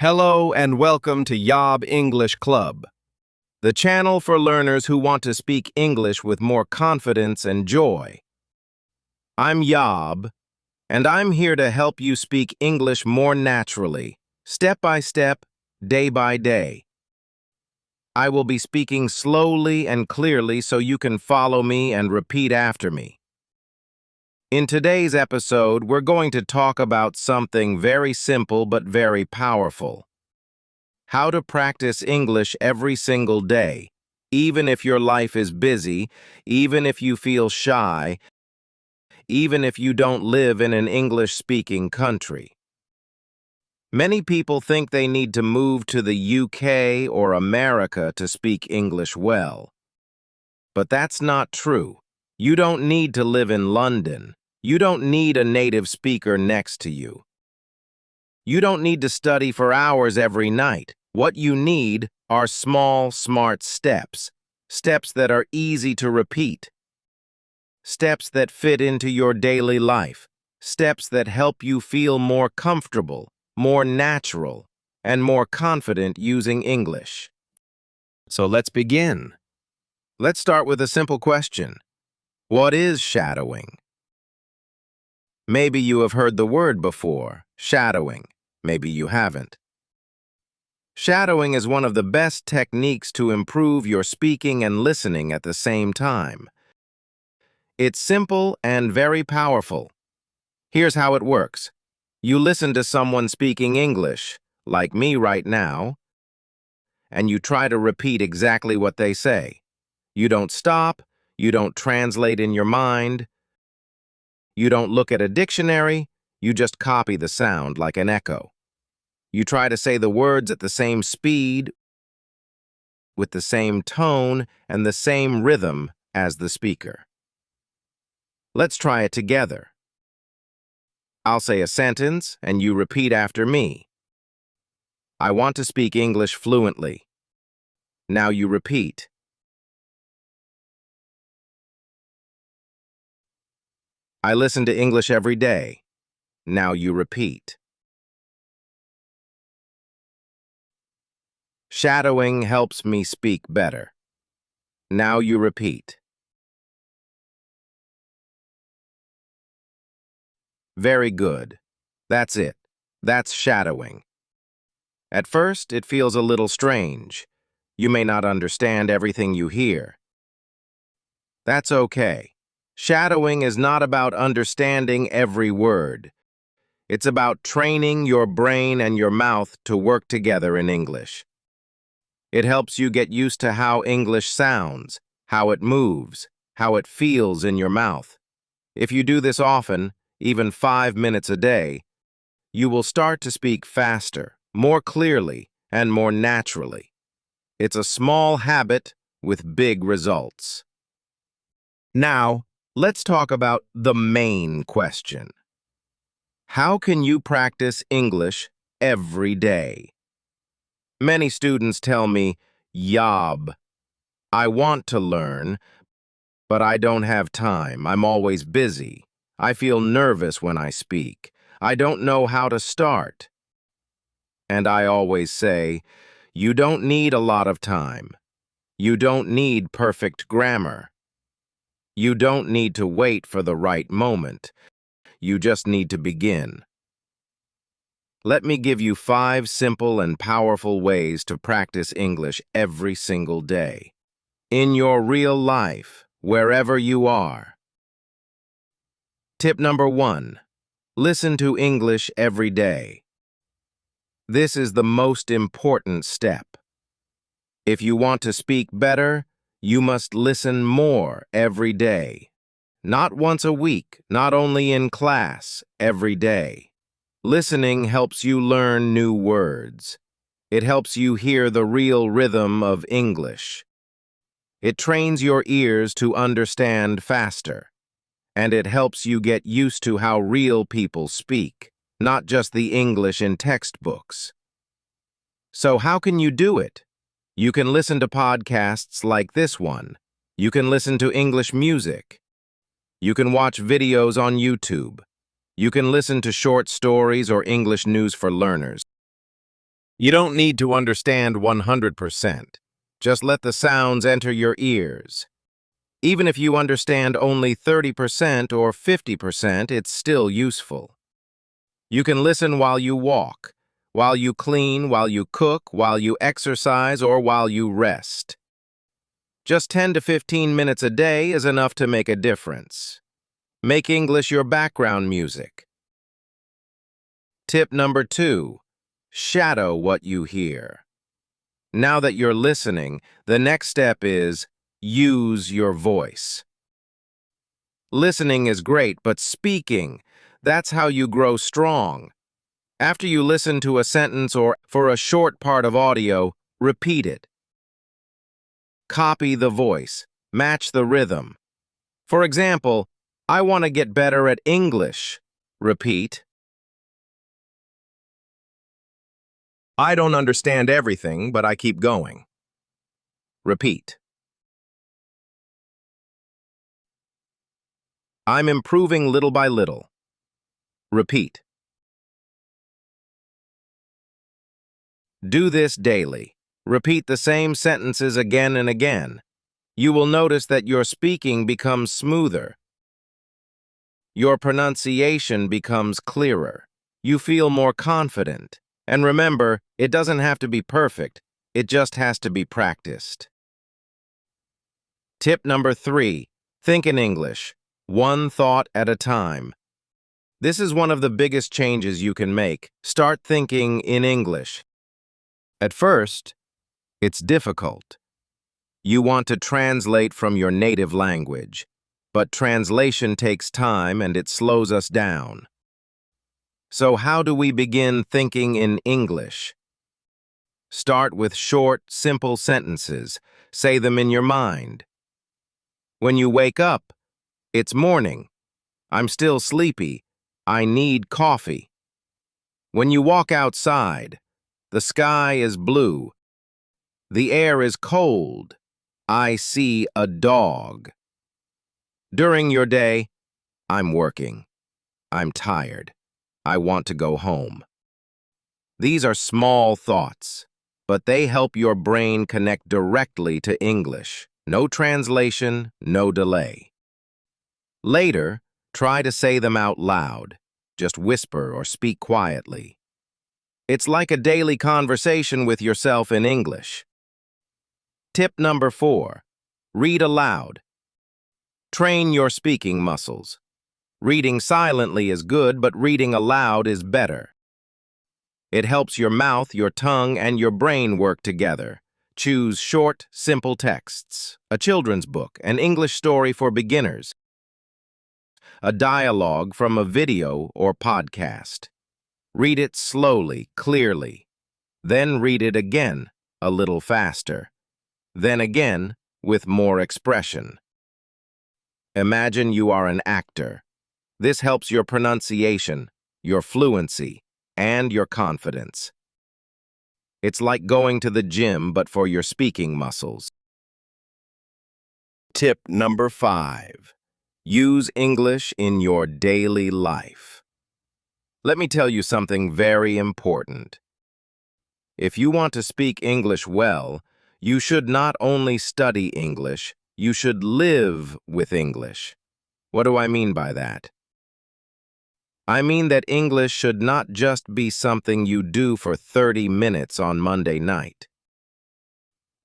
Hello and welcome to Yob English Club, the channel for learners who want to speak English with more confidence and joy. I'm Yob, and I'm here to help you speak English more naturally, step by step, day by day. I will be speaking slowly and clearly so you can follow me and repeat after me. In today's episode, we're going to talk about something very simple but very powerful. How to practice English every single day, even if your life is busy, even if you feel shy, even if you don't live in an English-speaking country. Many people think they need to move to the UK or America to speak English well. But that's not true. You don't need to live in London. You don't need a native speaker next to you. You don't need to study for hours every night. What you need are small, smart steps. Steps that are easy to repeat. Steps that fit into your daily life. Steps that help you feel more comfortable, more natural, and more confident using English. So let's begin. Let's start with a simple question. What is shadowing? Maybe you have heard the word before, shadowing. Maybe you haven't. Shadowing is one of the best techniques to improve your speaking and listening at the same time. It's simple and very powerful. Here's how it works. You listen to someone speaking English, like me right now, and you try to repeat exactly what they say. You don't stop, you don't translate in your mind, you don't look at a dictionary, you just copy the sound like an echo. You try to say the words at the same speed, with the same tone and the same rhythm as the speaker. Let's try it together. I'll say a sentence and you repeat after me. I want to speak English fluently. Now you repeat. I listen to English every day. Now you repeat. Shadowing helps me speak better. Now you repeat. Very good. That's it. That's shadowing. At first, it feels a little strange. You may not understand everything you hear. That's okay. Shadowing is not about understanding every word. It's about training your brain and your mouth to work together in English. It helps you get used to how English sounds, how it moves, how it feels in your mouth. If you do this often, even 5 minutes a day, you will start to speak faster, more clearly, and more naturally. It's a small habit with big results. Now, let's talk about the main question. How can you practice English every day? Many students tell me, Yob, I want to learn, but I don't have time. I'm always busy. I feel nervous when I speak. I don't know how to start. And I always say, you don't need a lot of time. You don't need perfect grammar. You don't need to wait for the right moment. You just need to begin. Let me give you 5 simple and powerful ways to practice English every single day. In your real life, wherever you are. Tip number 1. Listen to English every day. This is the most important step. If you want to speak better, you must listen more every day. Not once a week, not only in class, every day. Listening helps you learn new words. It helps you hear the real rhythm of English. It trains your ears to understand faster. And it helps you get used to how real people speak, not just the English in textbooks. So how can you do it? You can listen to podcasts like this one. You can listen to English music. You can watch videos on YouTube. You can listen to short stories or English news for learners. You don't need to understand 100%. Just let the sounds enter your ears. Even if you understand only 30% or 50%, it's still useful. You can listen while you walk, while you clean, while you cook, while you exercise, or while you rest. Just 10 to 15 minutes a day is enough to make a difference. Make English your background music. Tip number 2, shadow what you hear. Now that you're listening, the next step is use your voice. Listening is great, but speaking, that's how you grow strong. After you listen to a sentence or for a short part of audio, repeat it. Copy the voice, match the rhythm. For example, I want to get better at English. Repeat. I don't understand everything, but I keep going. Repeat. I'm improving little by little. Repeat. Do this daily. Repeat the same sentences again and again. You will notice that your speaking becomes smoother. Your pronunciation becomes clearer. You feel more confident. And remember, it doesn't have to be perfect. It just has to be practiced. Tip number 3, think in English, one thought at a time. This is one of the biggest changes you can make. Start thinking in English. At first, it's difficult. You want to translate from your native language, but translation takes time and it slows us down. So how do we begin thinking in English? Start with short, simple sentences. Say them in your mind. When you wake up, it's morning. I'm still sleepy. I need coffee. When you walk outside, the sky is blue. The air is cold. I see a dog. During your day, I'm working. I'm tired. I want to go home. These are small thoughts, but they help your brain connect directly to English. No translation, no delay. Later, try to say them out loud. Just whisper or speak quietly. It's like a daily conversation with yourself in English. Tip number 4, read aloud. Train your speaking muscles. Reading silently is good, but reading aloud is better. It helps your mouth, your tongue, and your brain work together. Choose short, simple texts, a children's book, an English story for beginners, a dialogue from a video or podcast. Read it slowly, clearly. Then read it again, a little faster. Then again, with more expression. Imagine you are an actor. This helps your pronunciation, your fluency, and your confidence. It's like going to the gym, but for your speaking muscles. Tip number 5, use English in your daily life. Let me tell you something very important. If you want to speak English well, you should not only study English, you should live with English. What do I mean by that? I mean that English should not just be something you do for 30 minutes on Monday night.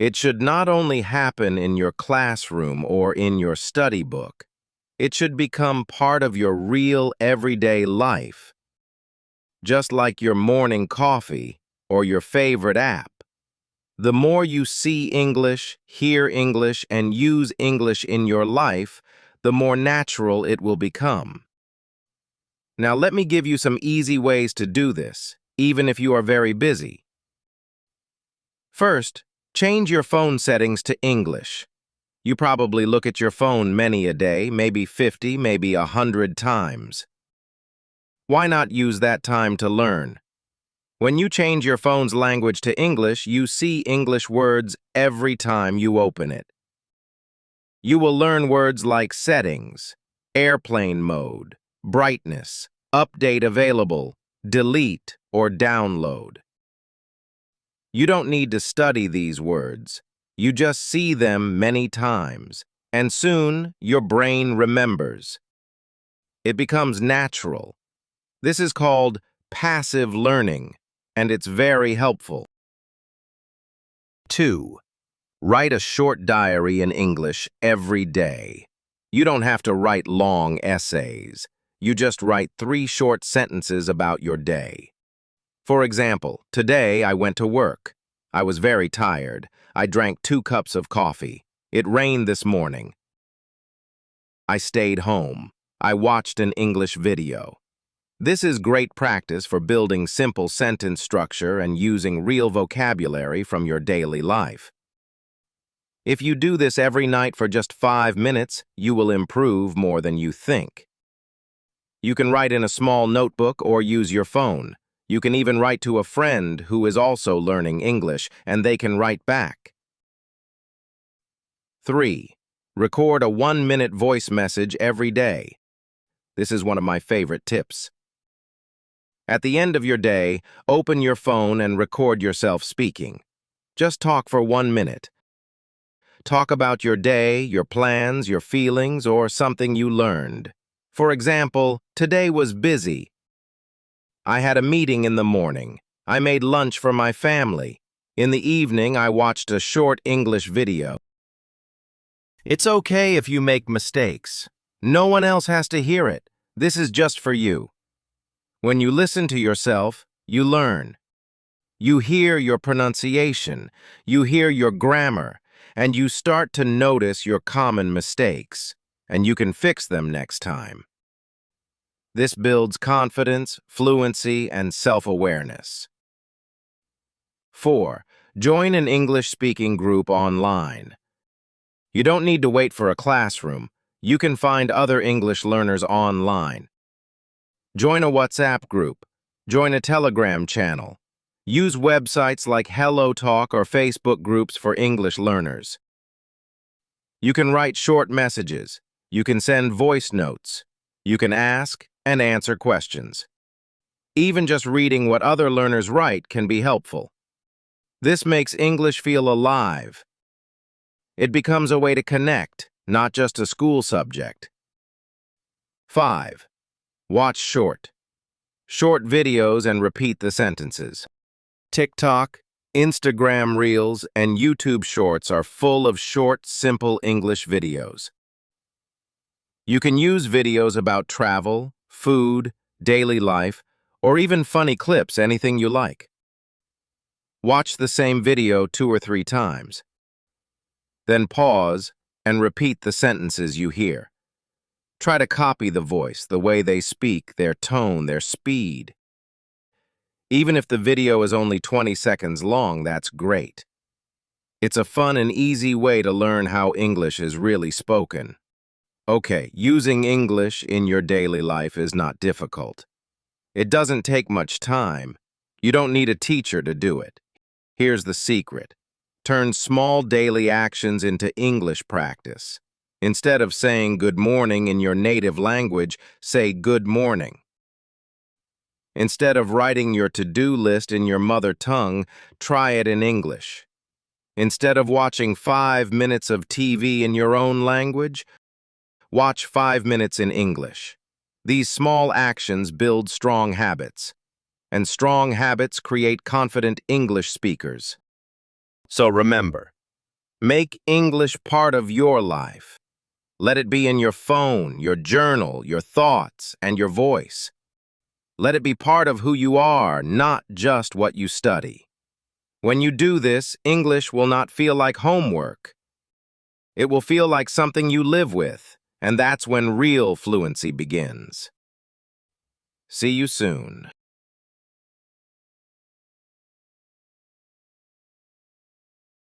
It should not only happen in your classroom or in your study book. It should become part of your real everyday life, just like your morning coffee or your favorite app. The more you see English, hear English, and use English in your life, the more natural it will become. Now let me give you some easy ways to do this, even if you are very busy. First, change your phone settings to English. You probably look at your phone many a day, maybe 50, maybe 100 times. Why not use that time to learn? When you change your phone's language to English, you see English words every time you open it. You will learn words like settings, airplane mode, brightness, update available, delete, or download. You don't need to study these words. You just see them many times, and soon your brain remembers. It becomes natural. This is called passive learning, and it's very helpful. 2. Write a short diary in English every day. You don't have to write long essays. You just write 3 short sentences about your day. For example, today I went to work. I was very tired. I drank 2 cups of coffee. It rained this morning. I stayed home. I watched an English video. This is great practice for building simple sentence structure and using real vocabulary from your daily life. If you do this every night for just 5 minutes, you will improve more than you think. You can write in a small notebook or use your phone. You can even write to a friend who is also learning English, and they can write back. 3. Record a 1-minute voice message every day. This is one of my favorite tips. At the end of your day, open your phone and record yourself speaking. Just talk for 1 minute. Talk about your day, your plans, your feelings, or something you learned. For example, today was busy. I had a meeting in the morning. I made lunch for my family. In the evening, I watched a short English video. It's okay if you make mistakes. No one else has to hear it. This is just for you. When you listen to yourself, you learn. You hear your pronunciation, you hear your grammar, and you start to notice your common mistakes, and you can fix them next time. This builds confidence, fluency, and self-awareness. 4. Join an English-speaking group online. You don't need to wait for a classroom. You can find other English learners online. Join a WhatsApp group. Join a Telegram channel. Use websites like HelloTalk or Facebook groups for English learners. You can write short messages. You can send voice notes. You can ask and answer questions. Even just reading what other learners write can be helpful. This makes English feel alive. It becomes a way to connect, not just a school subject. 5. Watch short videos and repeat the sentences. TikTok, Instagram Reels, and YouTube Shorts are full of short, simple English videos. You can use videos about travel, food, daily life, or even funny clips, anything you like. Watch the same video 2 or 3 times. Then pause and repeat the sentences you hear. Try to copy the voice, the way they speak, their tone, their speed. Even if the video is only 20 seconds long, that's great. It's a fun and easy way to learn how English is really spoken. Okay, using English in your daily life is not difficult. It doesn't take much time. You don't need a teacher to do it. Here's the secret. Turn small daily actions into English practice. Instead of saying good morning in your native language, say good morning. Instead of writing your to-do list in your mother tongue, try it in English. Instead of watching 5 minutes of TV in your own language, watch 5 minutes in English. These small actions build strong habits, and strong habits create confident English speakers. So remember, make English part of your life. Let it be in your phone, your journal, your thoughts, and your voice. Let it be part of who you are, not just what you study. When you do this, English will not feel like homework. It will feel like something you live with, and that's when real fluency begins. See you soon.